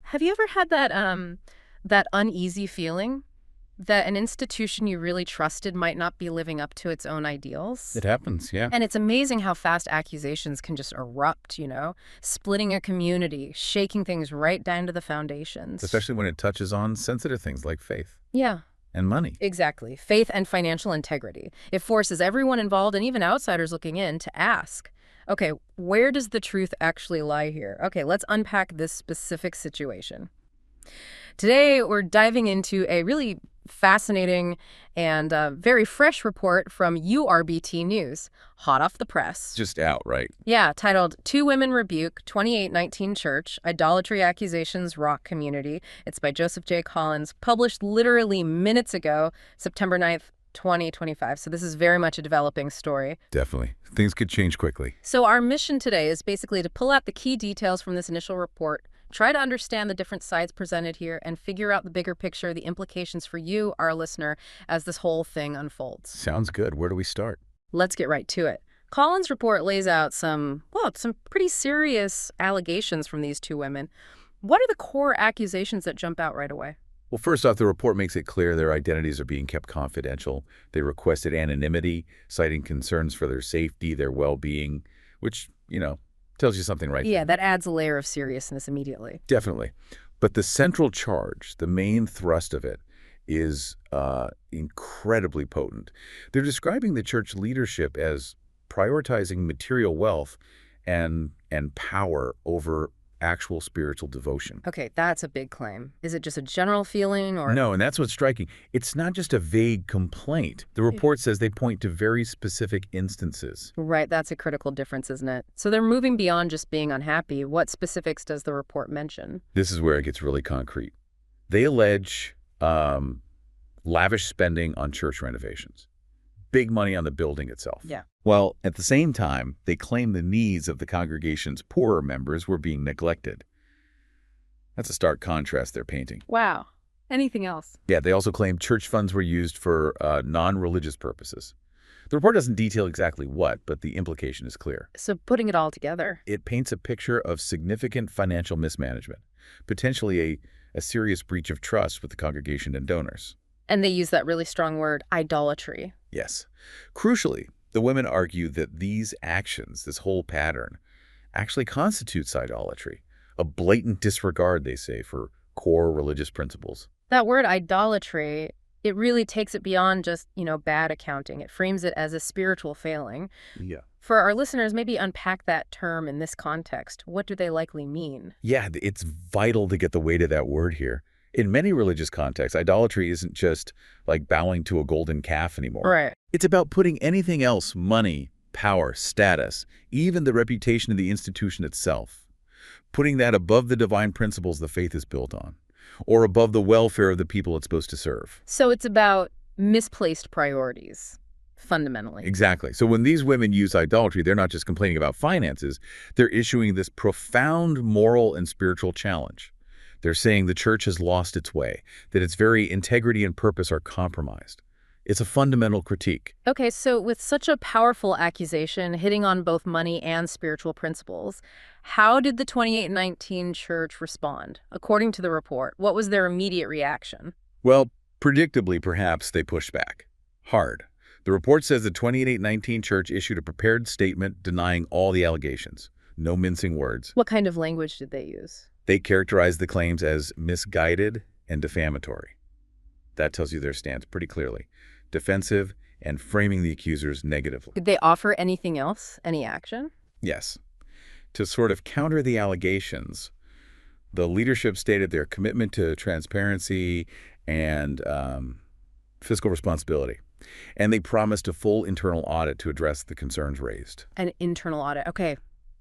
Have you ever had that uneasy feeling that an institution you really trusted might not be living up to its own ideals? It happens, yeah. And it's amazing how fast accusations can just erupt, splitting a community, shaking things right down to the foundations. Especially when it touches on sensitive things like faith Yeah, and money. exactly. Faith and financial integrity. It forces everyone involved and even outsiders looking in to ask, okay, where does the truth actually lie here? Okay, let's unpack this specific situation. Today, we're diving into a really fascinating and very fresh report from URBT News, hot off the press. Just out, right? Yeah, titled Two Women Rebuke 2819 Church, Idolatry Accusations Rock Community. It's by Joseph J. Collins, published literally minutes ago, September 9th, 2025. So this is very much a developing story. Definitely. Things could change quickly. So our mission today is basically to pull out the key details from this initial report, try to understand the different sides presented here, and figure out the bigger picture, the implications for you, our listener, as this whole thing unfolds. Sounds good. Where do we start? Let's get right to it. Collins' report lays out some pretty serious allegations from these two women. What are the core accusations that jump out right away? Well, first off, the report makes it clear their identities are being kept confidential. They requested anonymity, citing concerns for their safety, their well-being, which, tells you something right Yeah, there. that adds a layer of seriousness immediately. Definitely. But the central charge, the main thrust of it, is incredibly potent. They're describing the church leadership as prioritizing material wealth and power over actual spiritual devotion. Okay, that's a big claim. Is it just a general feeling or... No, and that's what's striking. It's not just a vague complaint. The report says they point to very specific instances. Right, that's a critical difference, isn't it? So they're moving beyond just being unhappy. What specifics does the report mention? This is where it gets really concrete. They allege lavish spending on church renovations, big money on the building itself. Yeah. Well, at the same time, they claim the needs of the congregation's poorer members were being neglected. That's a stark contrast they're painting. Wow. Anything else? Yeah, they also claim church funds were used for non-religious purposes. The report doesn't detail exactly what, but the implication is clear. So putting it all together. It paints a picture of significant financial mismanagement, potentially a serious breach of trust with the congregation and donors. And they use that really strong word, idolatry. Yes. Crucially, the women argue that these actions, this whole pattern, actually constitutes idolatry, a blatant disregard, they say, for core religious principles. That word idolatry, it really takes it beyond just, bad accounting. It frames it as a spiritual failing. Yeah. For our listeners, maybe unpack that term in this context. What do they likely mean? Yeah, it's vital to get the weight of that word here. In many religious contexts, idolatry isn't just like bowing to a golden calf anymore. Right. It's about putting anything else, money, power, status, even the reputation of the institution itself, putting that above the divine principles the faith is built on, or above the welfare of the people it's supposed to serve. So it's about misplaced priorities, fundamentally. Exactly. So when these women use idolatry, they're not just complaining about finances, they're issuing this profound moral and spiritual challenge. They're saying the church has lost its way, that its very integrity and purpose are compromised. It's a fundamental critique. Okay, so with such a powerful accusation hitting on both money and spiritual principles, how did the 2819 church respond? According to the report, what was their immediate reaction? Well, predictably, perhaps, they pushed back. Hard. The report says the 2819 church issued a prepared statement denying all the allegations. No mincing words. What kind of language did they use? They characterized the claims as misguided and defamatory. That tells you their stance pretty clearly. Defensive and framing the accusers negatively. Did they offer anything else? Any action? Yes. To sort of counter the allegations, the leadership stated their commitment to transparency and fiscal responsibility. And they promised a full internal audit to address the concerns raised. An internal audit. Okay.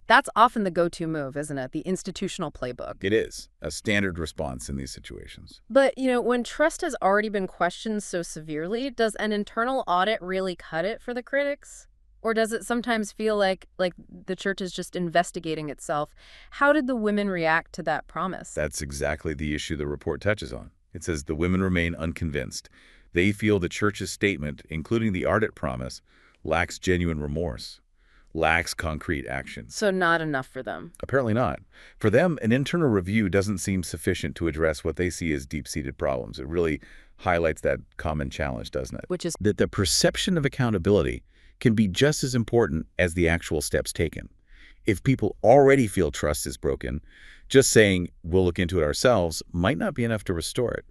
That's often the go-to move, isn't it? The institutional playbook. It is a standard response in these situations. But, when trust has already been questioned so severely, does an internal audit really cut it for the critics? Or does it sometimes feel like the church is just investigating itself? How did the women react to that promise? That's exactly the issue the report touches on. It says the women remain unconvinced. They feel the church's statement, including the audit promise, lacks genuine remorse. lacks concrete action. So not enough for them. Apparently not. For them, an internal review doesn't seem sufficient to address what they see as deep-seated problems. It really highlights that common challenge, doesn't it? Which is That the perception of accountability can be just as important as the actual steps taken. If people already feel trust is broken, just saying, we'll look into it ourselves, might not be enough to restore it.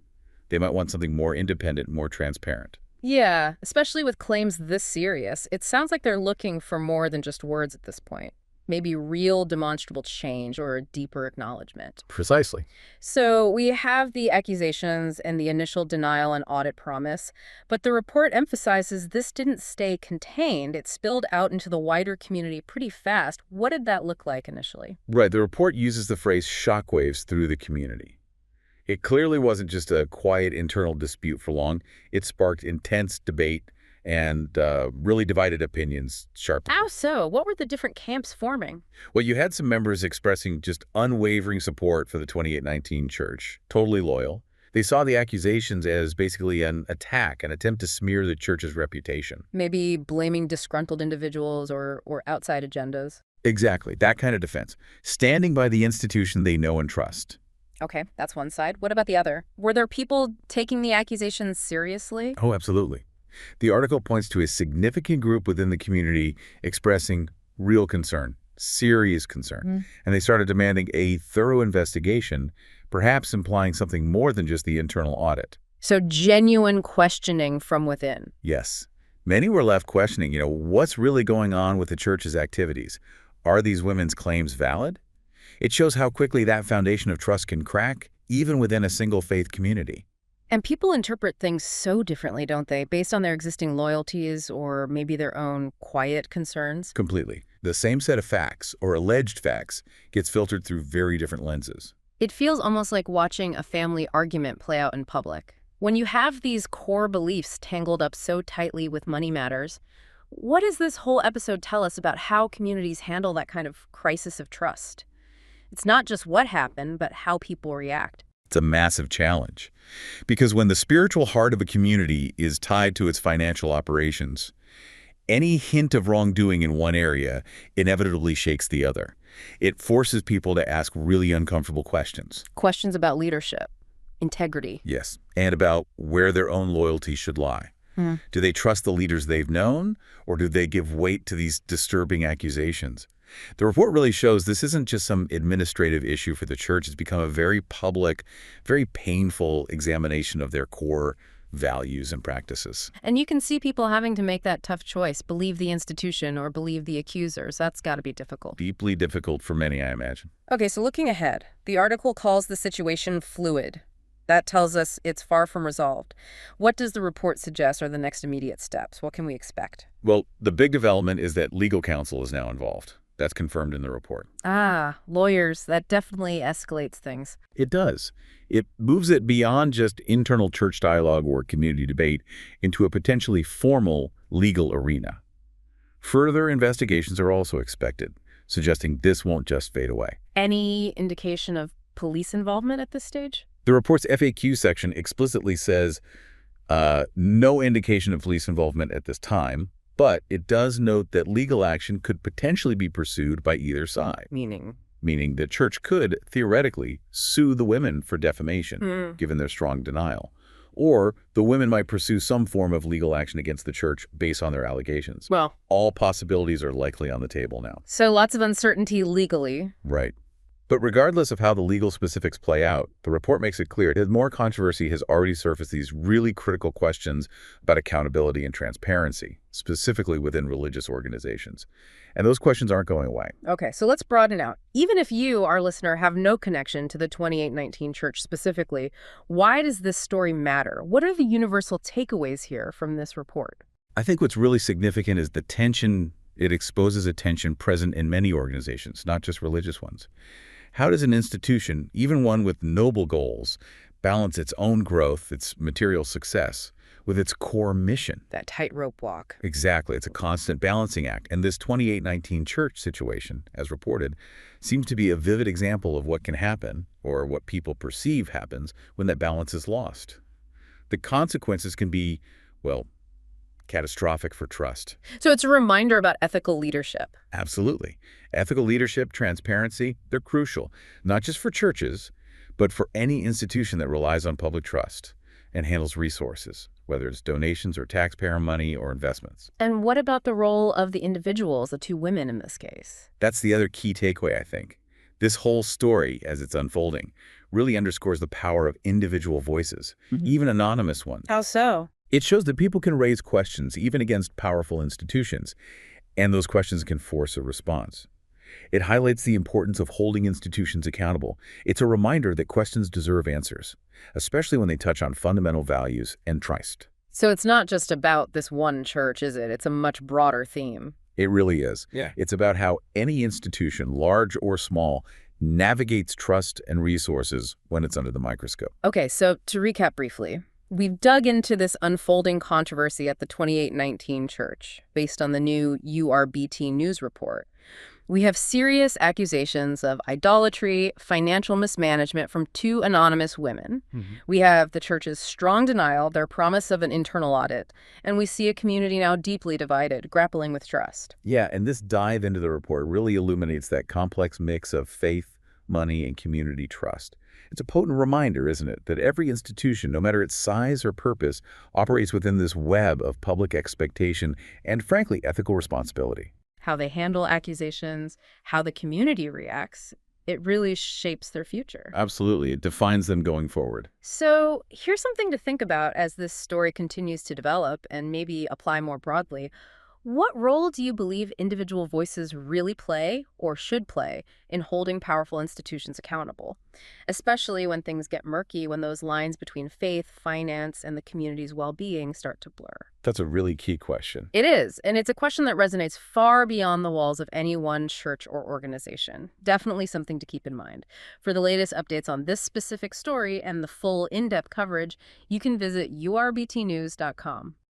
They might want something more independent, more transparent. Yeah, especially with claims this serious. It sounds like they're looking for more than just words at this point. Maybe real demonstrable change or a deeper acknowledgement. Precisely. So we have the accusations and the initial denial and audit promise, but the report emphasizes this didn't stay contained. It spilled out into the wider community pretty fast. What did that look like initially? Right. The report uses the phrase shockwaves through the community. It clearly wasn't just a quiet internal dispute for long. It sparked intense debate and really divided opinions sharply. How so? What were the different camps forming? Well, you had some members expressing just unwavering support for the 2819 church, totally loyal. They saw the accusations as basically an attack, an attempt to smear the church's reputation. Maybe blaming disgruntled individuals or outside agendas. Exactly, that kind of defense. Standing by the institution they know and trust. Okay, that's one side. What about the other? Were there people taking the accusations seriously? Oh, absolutely. The article points to a significant group within the community expressing real concern, serious concern, and they started demanding a thorough investigation, perhaps implying something more than just the internal audit. So genuine questioning from within. Yes. Many were left questioning, what's really going on with the church's activities? Are these women's claims valid? It shows how quickly that foundation of trust can crack, even within a single faith community. And people interpret things so differently, don't they, based on their existing loyalties or maybe their own quiet concerns? Completely. The same set of facts, or alleged facts, gets filtered through very different lenses. It feels almost like watching a family argument play out in public. When you have these core beliefs tangled up so tightly with money matters, what does this whole episode tell us about how communities handle that kind of crisis of trust? It's not just what happened, but how people react. It's a massive challenge. Because when the spiritual heart of a community is tied to its financial operations, any hint of wrongdoing in one area inevitably shakes the other. It forces people to ask really uncomfortable questions. Questions about leadership, integrity. Yes, and about where their own loyalty should lie. Do they trust the leaders they've known, or do they give weight to these disturbing accusations? The report really shows this isn't just some administrative issue for the church. It's become a very public, very painful examination of their core values and practices. And you can see people having to make that tough choice, believe the institution or believe the accusers. That's got to be difficult. Deeply difficult for many, I imagine. Okay, so looking ahead, the article calls the situation fluid. That tells us it's far from resolved. What does the report suggest are the next immediate steps? What can we expect? Well, the big development is that legal counsel is now involved. That's confirmed in the report. Ah, lawyers. That definitely escalates things. It does. It moves it beyond just internal church dialogue or community debate into a potentially formal legal arena. Further investigations are also expected, suggesting this won't just fade away. Any indication of police involvement at this stage? The report's FAQ section explicitly says no indication of police involvement at this time, but it does note that legal action could potentially be pursued by either side. Meaning The church could, theoretically, sue the women for defamation, given their strong denial. Or the women might pursue some form of legal action against the church based on their allegations. Well, all possibilities are likely on the table now. So lots of uncertainty legally. Right. But regardless of how the legal specifics play out, the report makes it clear that more controversy has already surfaced these really critical questions about accountability and transparency, specifically within religious organizations. And those questions aren't going away. Okay, so let's broaden out. Even if you, our listener, have no connection to the 2819 church specifically, why does this story matter? What are the universal takeaways here from this report? I think what's really significant is the tension. It exposes a tension present in many organizations, not just religious ones. How does an institution, even one with noble goals, balance its own growth, its material success, with its core mission? That tightrope walk. Exactly. It's a constant balancing act. And this 2819 church situation, as reported, seems to be a vivid example of what can happen, or what people perceive happens, when that balance is lost. The consequences can be, well, Catastrophic for trust. So it's a reminder about ethical leadership. Absolutely. Ethical leadership, transparency, they're crucial, not just for churches, but for any institution that relies on public trust and handles resources, whether it's donations or taxpayer money or investments. And what about the role of the individuals, the two women in this case? That's the other key takeaway, I think. This whole story, as it's unfolding, really underscores the power of individual voices, even anonymous ones. How so? It shows that people can raise questions, even against powerful institutions, and those questions can force a response. It highlights the importance of holding institutions accountable. It's a reminder that questions deserve answers, especially when they touch on fundamental values and trust. So it's not just about this one church, is it? It's a much broader theme. It really is. Yeah. It's about how any institution, large or small, navigates trust and resources when it's under the microscope. Okay, so to recap briefly, we've dug into this unfolding controversy at the 2819 church based on the new URBT news report. We have serious accusations of idolatry, financial mismanagement from two anonymous women. We have the church's strong denial, their promise of an internal audit, and we see a community now deeply divided, grappling with trust. Yeah, and this dive into the report really illuminates that complex mix of faith, money, and community trust. It's a potent reminder, isn't it, that every institution, no matter its size or purpose, operates within this web of public expectation and, frankly, ethical responsibility. How they handle accusations, how the community reacts, it really shapes their future. Absolutely. It defines them going forward. So here's something to think about as this story continues to develop and maybe apply more broadly. What role do you believe individual voices really play or should play in holding powerful institutions accountable? Especially when things get murky, when those lines between faith, finance, and the community's well-being start to blur. That's a really key question. It is, and it's a question that resonates far beyond the walls of any one church or organization. Definitely something to keep in mind. For the latest updates on this specific story and the full in-depth coverage, you can visit URBTnews.com.